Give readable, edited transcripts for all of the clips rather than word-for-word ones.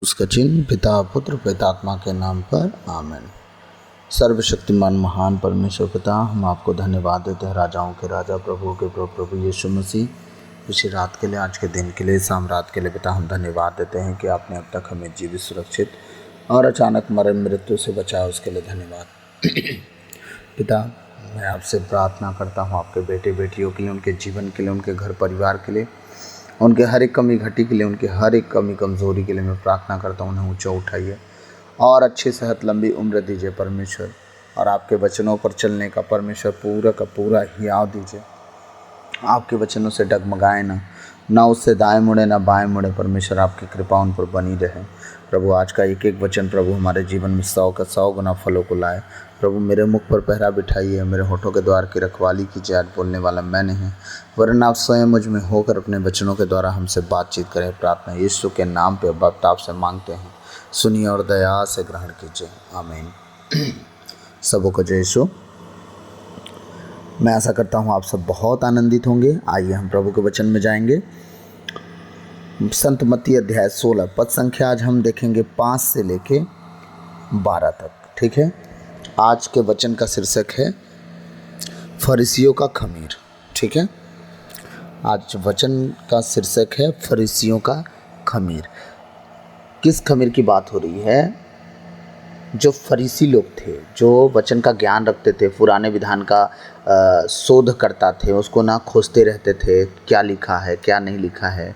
उसका चिन्ह पिता पुत्र पितात्मा के नाम पर आमीन। सर्वशक्तिमान महान परमेश्वर पिता, हम आपको धन्यवाद देते हैं, राजाओं के राजा प्रभु के प्रभु यीशु मसीह। इसी रात के लिए, आज के दिन के लिए, शाम रात के लिए पिता हम धन्यवाद देते हैं कि आपने अब तक हमें जीवित, सुरक्षित और अचानक मरण मृत्यु से बचाया, उसके लिए धन्यवाद। पिता, मैं आपसे प्रार्थना करता हूँ आपके बेटे बेटियों के लिए, उनके जीवन के लिए, उनके घर परिवार के लिए, उनके हर एक कमी घटी के लिए, उनके हर एक कमी कमज़ोरी के लिए मैं प्रार्थना करता हूँ। उन्हें ऊँचा उठाइए और अच्छी सेहत, लंबी उम्र दीजिए परमेश्वर, और आपके वचनों पर चलने का परमेश्वर पूरा का पूरा हियाव दीजिए। आपके वचनों से डगमगाए ना उससे दाएं मुड़े ना बाएं मुड़े परमेश्वर, आपकी कृपा उन पर बनी रहे। प्रभु, आज का एक एक वचन प्रभु हमारे जीवन में 100 का 100 गुना फलों को लाए। प्रभु, मेरे मुख पर पहरा बिठाइए, मेरे होठों के द्वार की रखवाली कीजिए। आज बोलने वाला मैं नहीं, वरन आप स्वयं मुझ में होकर अपने वचनों के द्वारा हमसे बातचीत करें। प्रार्थना यीशु के नाम पे बाप आपसे मांगते हैं, सुनिए और दया से ग्रहण कीजिए, आमीन। सबों को जय यीशु। मैं आशा करता हूँ आप सब बहुत आनंदित होंगे। आइए हम प्रभु के वचन में जाएंगे। संत मत्ती अध्याय 16 पद संख्या आज हम देखेंगे 5 से लेके 12 तक। ठीक है, आज के वचन का शीर्षक है फरीसियों का खमीर। ठीक है, आज वचन का शीर्षक है फरीसियों का खमीर। किस खमीर की बात हो रही है? जो फरीसी लोग थे, जो वचन का ज्ञान रखते थे, पुराने विधान का शोध करता थे, उसको ना खोजते रहते थे क्या लिखा है क्या नहीं लिखा है,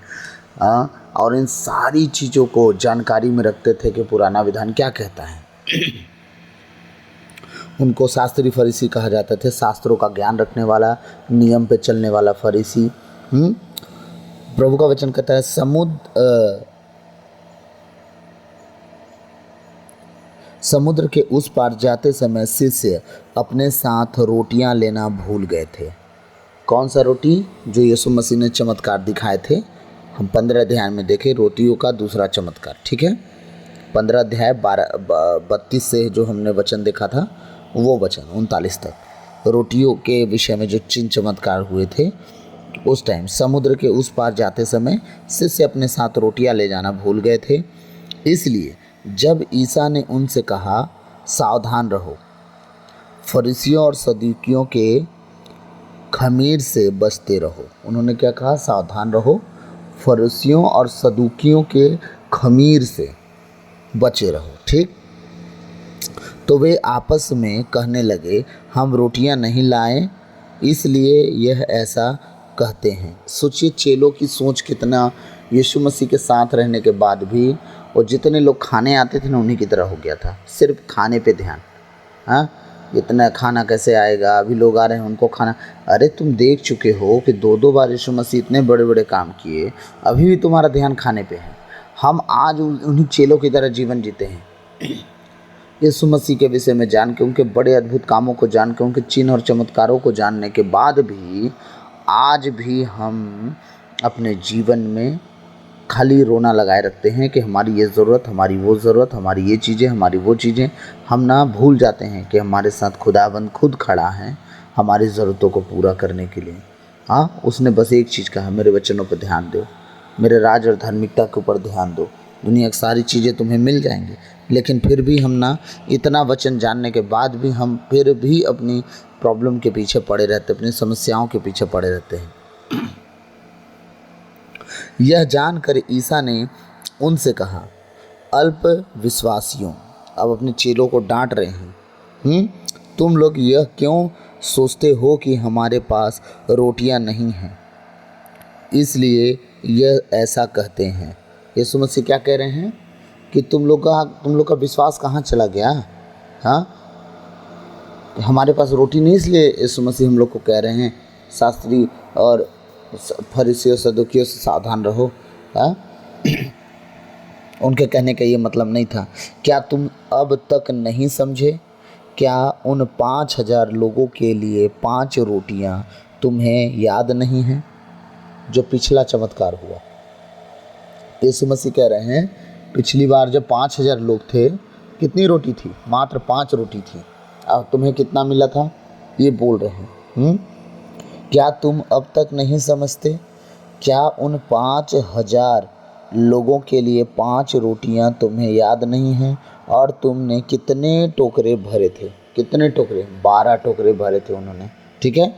और इन सारी चीज़ों को जानकारी में रखते थे कि पुराना विधान क्या कहता है। उनको शास्त्री फरीसी कहा जाता थे, शास्त्रों का ज्ञान रखने वाला, नियम पे चलने वाला फरीसी। प्रभु का वचन कहता है समुद्र के उस पार जाते समय शिष्य अपने साथ रोटियां लेना भूल गए थे। कौन सा रोटी? जो यीशु मसीह ने चमत्कार दिखाए थे। हम 15 अध्याय में देखे रोटियों का दूसरा चमत्कार। ठीक है, 15 अध्याय 32 से जो हमने वचन देखा था, वो वचन 39 तक रोटियों के विषय में जो चिन्ह चमत्कार हुए थे। उस टाइम समुद्र के उस पार जाते समय शिष्य अपने साथ रोटियां ले जाना भूल गए थे। इसलिए जब ईसा ने उनसे कहा, सावधान रहो, फरीसियों और सदूकियों के खमीर से बचते रहो। उन्होंने क्या कहा? सावधान रहो, फरीसियों और सदूकियों के खमीर से बचे रहो। ठीक, तो वे आपस में कहने लगे, हम रोटियां नहीं लाए, इसलिए यह ऐसा कहते हैं। सोचिए चेलों की सोच कितना, यीशु मसीह के साथ रहने के बाद भी, और जितने लोग खाने आते थे ना, उन्हीं की तरह हो गया था, सिर्फ खाने पे ध्यान। हाँ, इतना खाना कैसे आएगा, अभी लोग आ रहे हैं उनको खाना। अरे तुम देख चुके हो कि 2-2 बार यीशु मसीह इतने बड़े बड़े काम किए, अभी भी तुम्हारा ध्यान खाने पे है। हम आज उन्हीं चेलों की तरह जीवन जीते हैं। यीशु मसीह के विषय में जान के, उनके बड़े अद्भुत कामों को जान के, उनके चिन्ह और चमत्कारों को जानने के बाद भी आज भी हम अपने जीवन में खाली रोना लगाए रखते हैं कि हमारी ये ज़रूरत, हमारी वो ज़रूरत, हमारी ये चीज़ें, हमारी वो चीज़ें। हम ना भूल जाते हैं कि हमारे साथ खुदाबंद खुद खड़ा है हमारी ज़रूरतों को पूरा करने के लिए। हाँ, उसने बस एक चीज़ कहा, मेरे वचनों पर ध्यान दो, मेरे राज और धार्मिकता के ऊपर ध्यान दो, दुनिया की सारी चीज़ें तुम्हें मिल जाएंगी। लेकिन फिर भी हम ना, इतना वचन जानने के बाद भी हम फिर भी अपनी प्रॉब्लम के पीछे पड़े रहते, अपनी समस्याओं के पीछे पड़े रहते हैं। यह जानकर ईसा ने उनसे कहा, अल्प विश्वासियों, अब अपने चेलों को डांट रहे हैं, तुम लोग यह क्यों सोचते हो कि हमारे पास रोटियां नहीं हैं, इसलिए यह ऐसा कहते हैं। यीशु मसीह क्या कह रहे हैं कि तुम लोग का विश्वास कहाँ चला गया? हाँ, हमारे पास रोटी नहीं, इसलिए यीशु मसीह हम लोग को कह रहे हैं शास्त्री और फरीसियों सदूकियों से सावधान रहो। हाँ, उनके कहने का ये मतलब नहीं था। क्या तुम अब तक नहीं समझे? क्या उन 5000 लोगों के लिए 5 रोटियां तुम्हें याद नहीं हैं, जो पिछला चमत्कार हुआ? यीशु मसीह कह रहे हैं, पिछली बार जब 5000 लोग थे, कितनी रोटी थी? मात्र 5 रोटी थी। अब तुम्हें कितना मिला था? ये बोल रहे हैं। क्या तुम अब तक नहीं समझते? क्या उन 5000 लोगों के लिए 5 रोटियां तुम्हें याद नहीं हैं, और तुमने कितने टोकरे भरे थे? कितने टोकरे? 12 टोकरे भरे थे उन्होंने, ठीक है।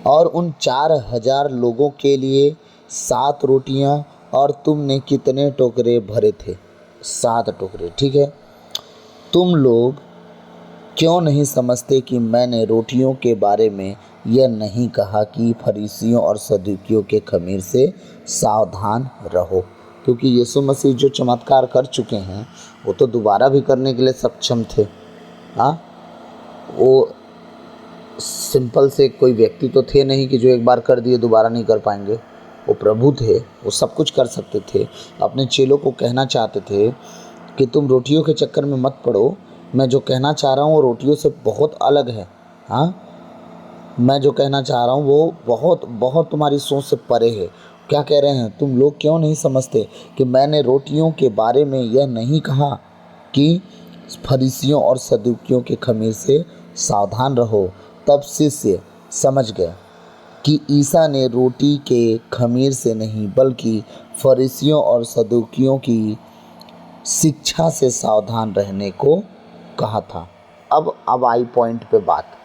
और उन 4000 लोगों के लिए 7 रोटियां, और तुमने कितने टोकरे भरे थे? 7 टोकरे, ठीक है। तुम लोग क्यों नहीं समझते कि मैंने रोटियों के बारे में यह नहीं कहा कि फरीसियों और सदूकियों के खमीर से सावधान रहो? क्योंकि यीशु मसीह जो चमत्कार कर चुके हैं वो तो दोबारा भी करने के लिए सक्षम थे। हाँ, वो सिंपल से कोई व्यक्ति तो थे नहीं कि जो एक बार कर दिए दोबारा नहीं कर पाएंगे। वो प्रभु थे, वो सब कुछ कर सकते थे। अपने चेलों को कहना चाहते थे कि तुम रोटियों के चक्कर में मत पड़ो, मैं जो कहना चाह रहा हूँ वो रोटियों से बहुत अलग है। हाँ, मैं जो कहना चाह रहा हूँ वो बहुत बहुत तुम्हारी सोच से परे है। क्या कह रहे हैं? तुम लोग क्यों नहीं समझते कि मैंने रोटियों के बारे में यह नहीं कहा कि फरीसियों और सदूकियों के खमीर से सावधान रहो? तब शिष्य समझ गए कि ईसा ने रोटी के खमीर से नहीं बल्कि फरीसियों और सदूकियों की शिक्षा से सावधान रहने को कहा था। अब आई पॉइंट पे बात।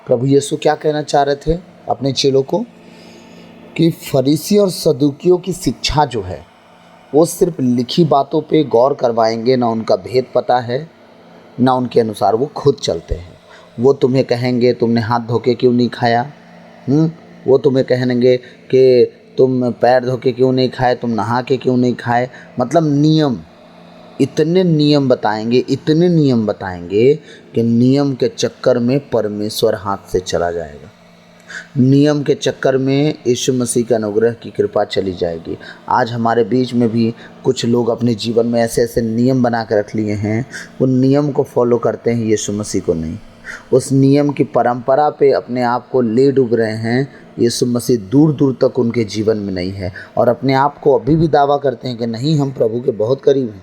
प्रभु यीशु क्या कहना चाह रहे थे अपने चेलों को? कि फरीसी और सदूकियों की शिक्षा जो है वो सिर्फ लिखी बातों पे गौर करवाएंगे, ना उनका भेद पता है, ना उनके अनुसार वो खुद चलते हैं। वो तुम्हें कहेंगे तुमने हाथ धो के क्यों नहीं खाया, वो तुम्हें कहेंगे कि तुम पैर धो के क्यों नहीं खाए, तुम नहा के क्यों नहीं खाए। मतलब नियम, इतने नियम बताएंगे, इतने नियम बताएंगे कि नियम के चक्कर में परमेश्वर हाथ से चला जाएगा। नियम के चक्कर में यीशु मसीह का अनुग्रह की कृपा चली जाएगी। आज हमारे बीच में भी कुछ लोग अपने जीवन में ऐसे ऐसे नियम बना कर रख लिए हैं, वो नियम को फॉलो करते हैं, यीशु मसीह को नहीं। उस नियम की परंपरा पे अपने आप को ले डूब रहे हैं। यीशु मसीह दूर दूर तक उनके जीवन में नहीं है, और अपने आप को अभी भी दावा करते हैं कि नहीं, हम प्रभु के बहुत करीब हैं।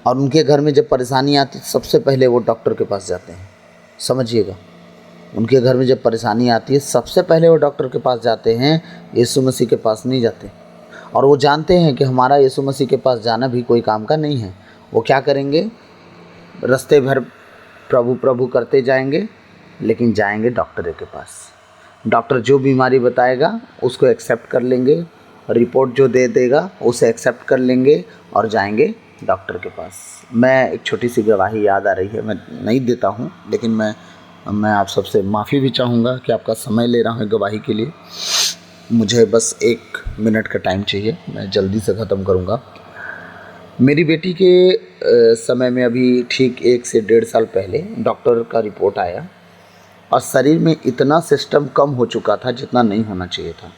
और उनके घर में जब परेशानी आती सबसे पहले वो डॉक्टर के पास जाते हैं। समझिएगा, उनके घर में जब परेशानी आती है सबसे पहले वो डॉक्टर के पास जाते हैं, यीशु मसीह के पास नहीं जाते। और वो जानते हैं कि हमारा यीशु मसीह के पास जाना भी कोई काम का नहीं है। वो क्या करेंगे? रास्ते भर प्रभु प्रभु करते जाएंगे, लेकिन जाएंगे डॉक्टर के पास। डॉक्टर जो बीमारी बताएगा उसको एक्सेप्ट कर लेंगे, रिपोर्ट जो दे देगा उसे एक्सेप्ट कर लेंगे और जाएंगे डॉक्टर के पास। मैं एक छोटी सी गवाही याद आ रही है, मैं नहीं देता हूँ, लेकिन मैं आप सबसे माफ़ी भी चाहूँगा कि आपका समय ले रहा हूँ गवाही के लिए। मुझे बस 1 मिनट का टाइम चाहिए, मैं जल्दी से ख़त्म करूँगा। मेरी बेटी के समय में अभी ठीक 1 से 1.5 साल पहले डॉक्टर का रिपोर्ट आया, और शरीर में इतना सिस्टम कम हो चुका था जितना नहीं होना चाहिए था।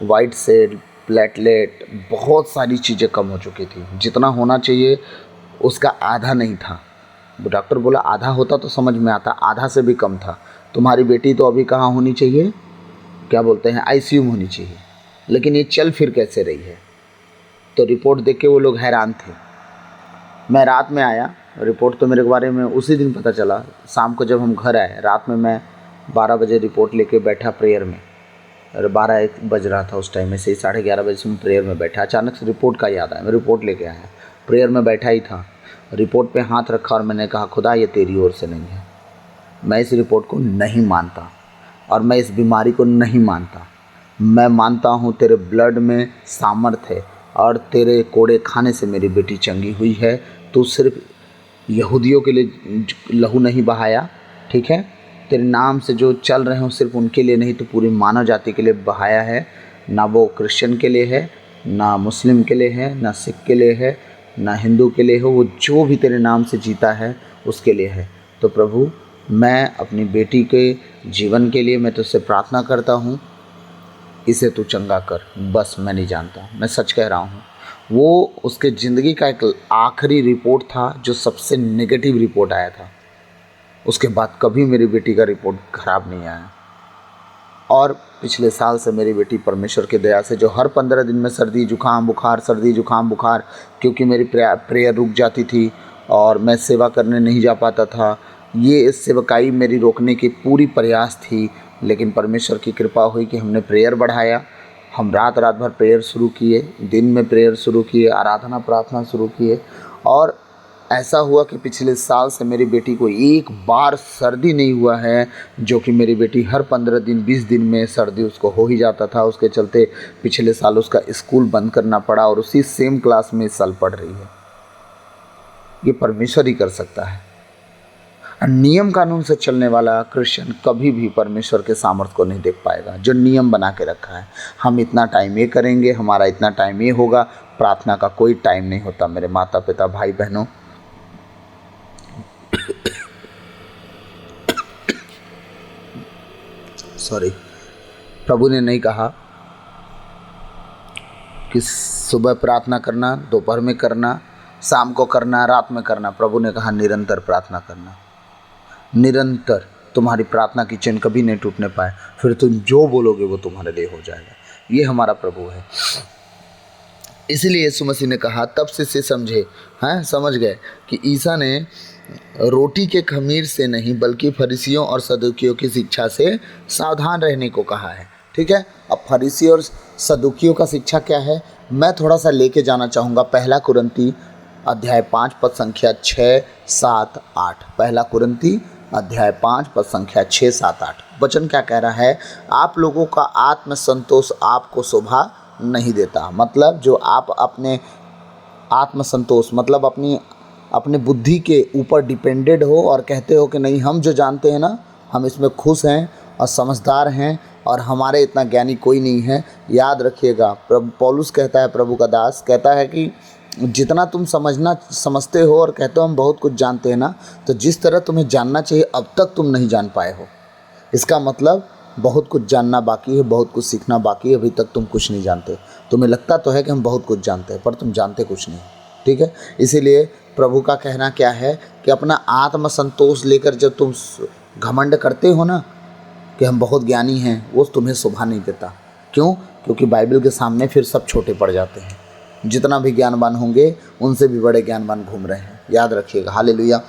वाइट सेल, प्लेटलेट, बहुत सारी चीज़ें कम हो चुकी थी। जितना होना चाहिए उसका आधा नहीं था। डॉक्टर बोला आधा होता तो समझ में आता, आधा से भी कम था। तुम्हारी बेटी तो अभी कहाँ होनी चाहिए, क्या बोलते हैं, आईसीयू में होनी चाहिए, लेकिन ये चल फिर कैसे रही है। तो रिपोर्ट देख के वो लोग हैरान थे। मैं रात में आया, रिपोर्ट तो मेरे बारे में उसी दिन पता चला। शाम को जब हम घर आए, रात में मैं 12 बजे रिपोर्ट लेके बैठा प्रेयर में, और 12-1 बज रहा था उस टाइम में से, 11:30 बजे से मैं प्रेयर में बैठा। अचानक से रिपोर्ट का याद आया, मैं रिपोर्ट लेके आया, प्रेयर में बैठा ही था, रिपोर्ट पे हाथ रखा और मैंने कहा खुदा ये तेरी ओर से नहीं है। मैं इस रिपोर्ट को नहीं मानता और मैं इस बीमारी को नहीं मानता। मैं मानता हूँ तेरे ब्लड में सामर्थ है और तेरे कोड़े खाने से मेरी बेटी चंगी हुई है। तू सिर्फ यहूदियों के लिए लहू नहीं बहाया, ठीक है, तेरे नाम से जो चल रहे हों सिर्फ उनके लिए नहीं, तो पूरी मानव जाति के लिए बहाया है। ना वो क्रिश्चियन के लिए है, ना मुस्लिम के लिए है, ना सिख के लिए है, ना हिंदू के लिए हो, वो जो भी तेरे नाम से जीता है उसके लिए है। तो प्रभु, मैं अपनी बेटी के जीवन के लिए मैं तुझसे प्रार्थना करता हूँ, इसे तू चंगा कर। बस मैं नहीं जानता, मैं सच कह रहा हूँ। वो उसके ज़िंदगी का एक आखिरी रिपोर्ट था जो सबसे नेगेटिव रिपोर्ट आया था। उसके बाद कभी मेरी बेटी का रिपोर्ट ख़राब नहीं आया। और पिछले साल से मेरी बेटी परमेश्वर की दया से, जो हर 15 दिन में सर्दी जुकाम बुखार, सर्दी जुकाम बुखार, क्योंकि मेरी प्रेयर रुक जाती थी और मैं सेवा करने नहीं जा पाता था, ये सेवकाई मेरी रोकने की पूरी प्रयास थी। लेकिन परमेश्वर की कृपा हुई कि हमने प्रेयर बढ़ाया, हम रात रात भर प्रेयर शुरू किए, दिन में प्रेयर शुरू किए, आराधना प्रार्थना शुरू किए, और ऐसा हुआ कि पिछले साल से मेरी बेटी को एक बार सर्दी नहीं हुआ है, जो कि मेरी बेटी हर 15 दिन 20 दिन में सर्दी उसको हो ही जाता था। उसके चलते पिछले साल उसका स्कूल बंद करना पड़ा और उसी सेम क्लास में इस साल पढ़ रही है। ये परमेश्वर ही कर सकता है। नियम कानून से चलने वाला क्रिश्चियन कभी भी परमेश्वर के सामर्थ्य को नहीं देख पाएगा, जो नियम बना के रखा है। हम इतना टाइम ये करेंगे, हमारा इतना टाइम ये होगा। प्रार्थना का कोई टाइम नहीं होता मेरे माता पिता भाई बहनों। सॉरी, प्रभु ने नहीं कहा कि सुबह प्रार्थना करना, दोपहर में करना, शाम को करना, रात में करना। प्रभु ने कहा निरंतर प्रार्थना करना, निरंतर। तुम्हारी प्रार्थना की चेन कभी नहीं टूटने पाए, फिर तुम जो बोलोगे वो तुम्हारे लिए हो जाएगा। ये हमारा प्रभु है। इसलिए यीशु मसीह ने कहा, तब से समझे, हैं, समझ गए कि ईसा ने रोटी के खमीर से नहीं बल्कि फरीसियों और सदूकियों की शिक्षा से सावधान रहने को कहा है। ठीक है, अब फरीसी और सदूकियों का शिक्षा क्या है, मैं थोड़ा सा लेके जाना चाहूँगा। पहला कुरिन्ती अध्याय 5 पद संख्या 6, 7, 8। पहला कुरिन्ती अध्याय 5 पद संख्या 6, 7, 8। वचन क्या कह रहा है, आप लोगों का आत्म संतोष आपको शोभा नहीं देता। मतलब जो आप अपने आत्म संतोष मतलब अपने बुद्धि के ऊपर डिपेंडेड हो और कहते हो कि नहीं, हम जो जानते हैं ना, हम इसमें खुश हैं और समझदार हैं और हमारे इतना ज्ञानी कोई नहीं है। याद रखिएगा, पौलुस कहता है, प्रभु का दास कहता है कि जितना तुम समझते हो और कहते हो हम बहुत कुछ जानते हैं ना, तो जिस तरह तुम्हें जानना चाहिए अब तक तुम नहीं जान पाए हो। इसका मतलब बहुत कुछ जानना बाकी है, बहुत कुछ सीखना बाकी है, अभी तक तुम कुछ नहीं जानते। तुम्हें लगता तो है कि हम बहुत कुछ जानते हैं, पर तुम जानते कुछ नहीं। ठीक है, इसीलिए प्रभु का कहना क्या है कि अपना आत्मसंतोष लेकर जब तुम घमंड करते हो ना कि हम बहुत ज्ञानी हैं, वो तुम्हें शोभा नहीं देता। क्यों? क्योंकि बाइबल के सामने फिर सब छोटे पड़ जाते हैं। जितना भी ज्ञानवान होंगे उनसे भी बड़े ज्ञानवान घूम रहे हैं। याद रखिएगा, हालेलुया।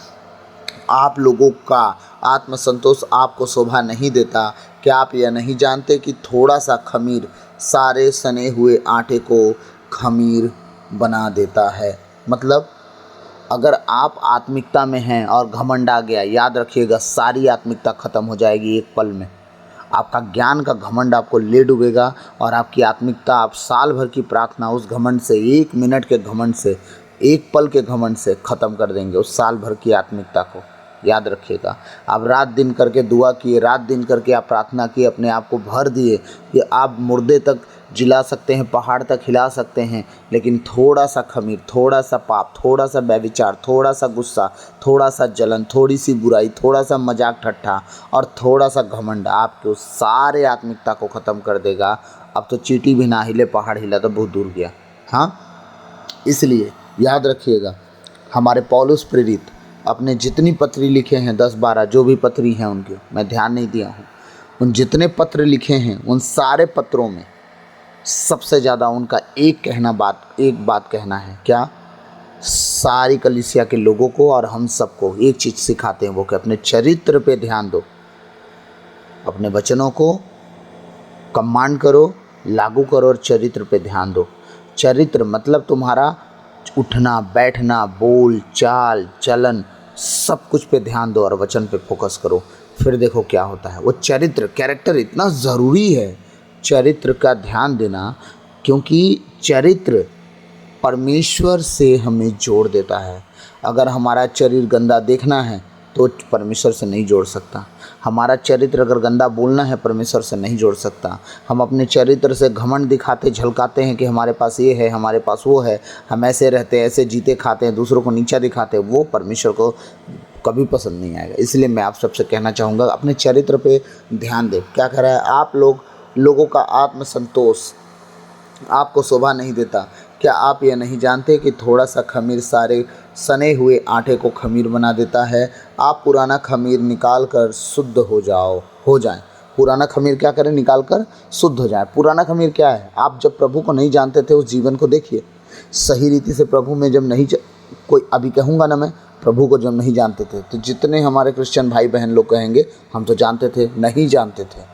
आप लोगों का आत्मसंतोष आपको शोभा नहीं देता। क्या आप यह नहीं जानते कि थोड़ा सा खमीर सारे सने हुए आटे को खमीर बना देता है। मतलब अगर आप आत्मिकता में हैं और घमंड आ गया, याद रखिएगा सारी आत्मिकता खत्म हो जाएगी एक पल में। आपका ज्ञान का घमंड आपको ले डूबेगा और आपकी आत्मिकता, आप साल भर की प्रार्थना उस घमंड से, 1 मिनट के घमंड से, 1 पल के घमंड से ख़त्म कर देंगे उस साल भर की आत्मिकता को। याद रखिएगा, आप रात दिन करके दुआ किए, रात दिन करके आप प्रार्थना किए, अपने आप को भर दिए कि आप मुर्दे तक जिला सकते हैं, पहाड़ तक हिला सकते हैं, लेकिन थोड़ा सा खमीर, थोड़ा सा पाप, थोड़ा सा व्यभिचार, थोड़ा सा गुस्सा, थोड़ा सा जलन, थोड़ी सी बुराई, थोड़ा सा मजाक ठट्ठा और थोड़ा सा घमंड आपके उस सारे आत्मिकता को ख़त्म कर देगा। अब तो चींटी भी ना हिले, पहाड़ हिला तो बहुत दूर गया। हाँ, इसलिए याद रखिएगा, हमारे पौलुस प्रेरित अपने जितनी पत्री लिखे हैं, 10-12 जो भी पत्री हैं उनके, मैं ध्यान नहीं दिया हूँ, उन जितने पत्र लिखे हैं उन सारे पत्रों में सबसे ज़्यादा उनका एक बात कहना है। क्या? सारी कलीसिया के लोगों को और हम सबको एक चीज़ सिखाते हैं, वो कि अपने चरित्र पे ध्यान दो, अपने वचनों को कमांड करो, लागू करो और चरित्र पे ध्यान दो। चरित्र मतलब तुम्हारा उठना बैठना, बोल चाल चलन, सब कुछ पे ध्यान दो और वचन पे फोकस करो। फिर देखो क्या होता है। वो चरित्र, कैरेक्टर इतना ज़रूरी है, चरित्र का ध्यान देना, क्योंकि चरित्र परमेश्वर से हमें जोड़ देता है। अगर हमारा चरित्र गंदा देखना है तो परमेश्वर से नहीं जोड़ सकता। हमारा चरित्र अगर गंदा बोलना है परमेश्वर से नहीं जोड़ सकता। हम अपने चरित्र से घमंड दिखाते झलकाते हैं कि हमारे पास ये है, हमारे पास वो है, हम ऐसे रहते हैं, ऐसे जीते खाते हैं, दूसरों को नीचा दिखाते हैं, वो परमेश्वर को कभी पसंद नहीं आएगा। इसलिए मैं आप सबसे कहना चाहूँगा, अपने चरित्र पे ध्यान दें। क्या कह रहा है, आप लोगों का आत्मसंतोष आपको शोभा नहीं देता। क्या आप यह नहीं जानते कि थोड़ा सा खमीर सारे सने हुए आटे को खमीर बना देता है। आप पुराना खमीर निकाल कर शुद्ध हो जाएं। पुराना खमीर क्या करें, निकाल कर शुद्ध हो जाए। पुराना खमीर क्या है? आप जब प्रभु को नहीं जानते थे उस जीवन को देखिए, सही रीति से प्रभु में जब नहीं कोई अभी कहूँगा ना, मैं प्रभु को जब नहीं जानते थे, तो जितने हमारे क्रिश्चियन भाई बहन लोग कहेंगे हम तो जानते थे, नहीं जानते थे।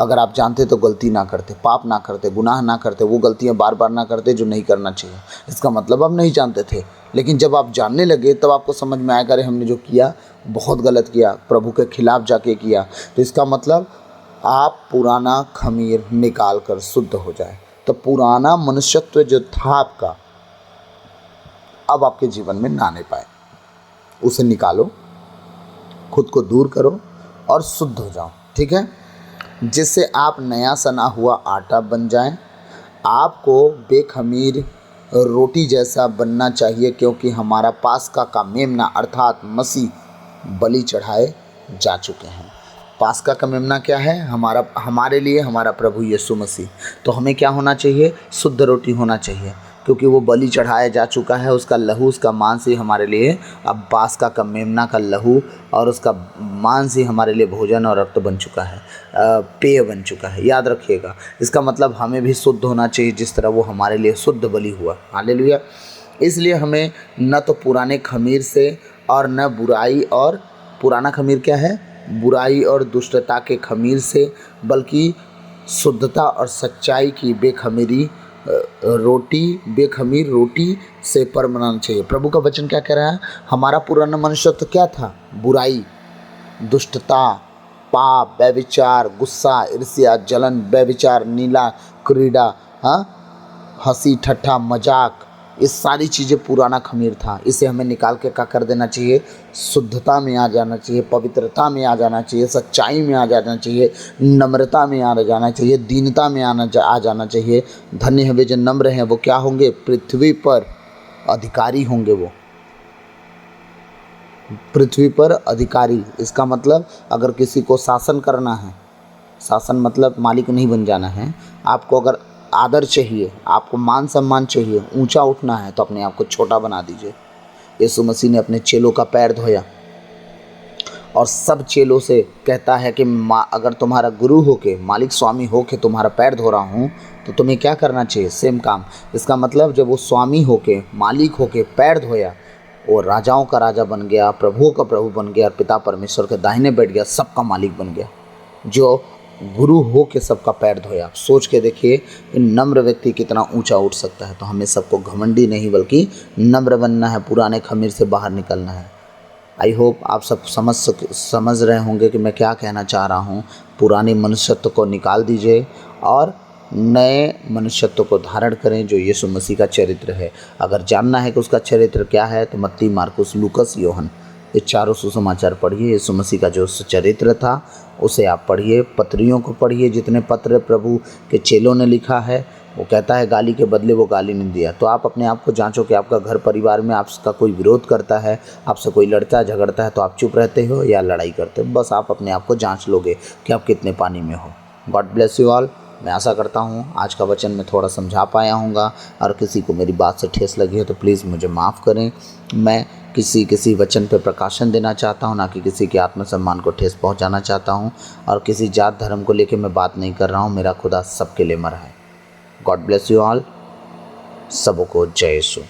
अगर आप जानते तो गलती ना करते, पाप ना करते, गुनाह ना करते, वो गलतियां बार बार ना करते जो नहीं करना चाहिए। इसका मतलब आप नहीं जानते थे, लेकिन जब आप जानने लगे तब आपको समझ में आएगा अरे हमने जो किया बहुत गलत किया, प्रभु के खिलाफ जाके किया। तो इसका मतलब आप पुराना खमीर निकाल कर शुद्ध हो जाए। तो पुराना मनुष्यत्व जो था आपका, अब आपके जीवन में ना आने पाए, उसे निकालो, खुद को दूर करो और शुद्ध हो जाओ, ठीक है, जिससे आप नया सना हुआ आटा बन जाएं। आपको बेखमीर रोटी जैसा बनना चाहिए, क्योंकि हमारा पास्का का मेमना अर्थात मसीह बलि चढ़ाए जा चुके हैं। पास्का का मेमना क्या है? हमारे लिए हमारा प्रभु यीशु मसीह। तो हमें क्या होना चाहिए? शुद्ध रोटी होना चाहिए, क्योंकि वो बलि चढ़ाया जा चुका है। उसका लहू, उसका मांस ही हमारे लिए अब पास्का का मेमना का लहू और उसका मांस ही हमारे लिए भोजन और रक्त बन चुका है, पेय बन चुका है। याद रखिएगा, इसका मतलब हमें भी शुद्ध होना चाहिए जिस तरह वो हमारे लिए शुद्ध बलि हुआ। हालेलुया। इसलिए हमें न तो पुराने खमीर से और न बुराई, और पुराना खमीर क्या है? बुराई और दुष्टता के खमीर से, बल्कि शुद्धता और सच्चाई की बेखमीर रोटी से पर बनाना चाहिए। प्रभु का वचन क्या कह रहा है? हमारा पुराना मनुष्यत्व क्या था? बुराई, दुष्टता, पाप, व्यभिचार, गुस्सा, ईर्ष्या, जलन, व्यभिचार, नीला, क्रीड़ा, हंसी, ठट्ठा, मजाक, ये सारी चीज़ें पुराना खमीर था। इसे हमें निकाल के क्या कर देना चाहिए? शुद्धता में आ जाना चाहिए, पवित्रता में आ जाना चाहिए, सच्चाई में आ जाना चाहिए, नम्रता में आ जाना चाहिए, दीनता में आ जाना चाहिए। धन्य है वे जो नम्र हैं, वो क्या होंगे? पृथ्वी पर अधिकारी होंगे। वो पृथ्वी पर अधिकारी, इसका मतलब अगर किसी को शासन करना है, शासन मतलब मालिक नहीं बन जाना है, आपको अगर आदर चाहिए, आपको मान सम्मान चाहिए, ऊंचा उठना है, तो अपने आप को छोटा बना दीजिए। यीशु मसीह ने अपने चेलों का पैर धोया और सब चेलों से कहता है कि अगर तुम्हारा गुरु होके, मालिक स्वामी होके तुम्हारा पैर धो रहा हूँ, तो तुम्हें क्या करना चाहिए? सेम काम। इसका मतलब जब वो स्वामी होके, मालिक होके पैर धोया, वो राजाओं का राजा बन गया, प्रभुओं का प्रभु बन गया, और पिता परमेश्वर के दाहिने बैठ गया, सबका मालिक बन गया। जो गुरु हो के सबका पैर धोया। सोच के देखिए कि नम्र व्यक्ति कितना ऊंचा उठ सकता है। तो हमें सबको घमंडी नहीं बल्कि नम्र बनना है, पुराने खमीर से बाहर निकलना है। आई होप आप सब समझ रहे होंगे कि मैं क्या कहना चाह रहा हूँ। पुराने मनुष्यत्व को निकाल दीजिए और नए मनुष्यत्व को धारण करें, जो यीशु मसीह का चरित्र है। अगर जानना है कि उसका चरित्र क्या है, तो मत्ती, मार्कुस, लूकस, योहन, ये चारों सुसमाचार पढ़िए। यीशु मसीह का जो चरित्र था उसे आप पढ़िए, पत्रियों को पढ़िए, जितने पत्र प्रभु के चेलों ने लिखा है। वो कहता है गाली के बदले वो गाली नहीं दिया। तो आप अपने आप को जांचो कि आपका घर परिवार में आपका कोई विरोध करता है, आपसे कोई लड़ता झगड़ता है, तो आप चुप रहते हो या लड़ाई करते हो? बस आप अपने आप को जांच लोगे कि आप कितने पानी में हो। God bless you all. मैं आशा करता हूँ आज का वचन मैं थोड़ा समझा पाया हूँगा, और किसी को मेरी बात से ठेस लगी है तो प्लीज़ मुझे माफ़ करें। मैं किसी वचन पर प्रकाशन देना चाहता हूँ, ना कि किसी के आत्मसम्मान को ठेस पहुँचाना चाहता हूँ, और किसी जात धर्म को लेकर मैं बात नहीं कर रहा हूँ। मेरा खुदा सबके लिए मरा है। God bless you all. सबको जय यीशु।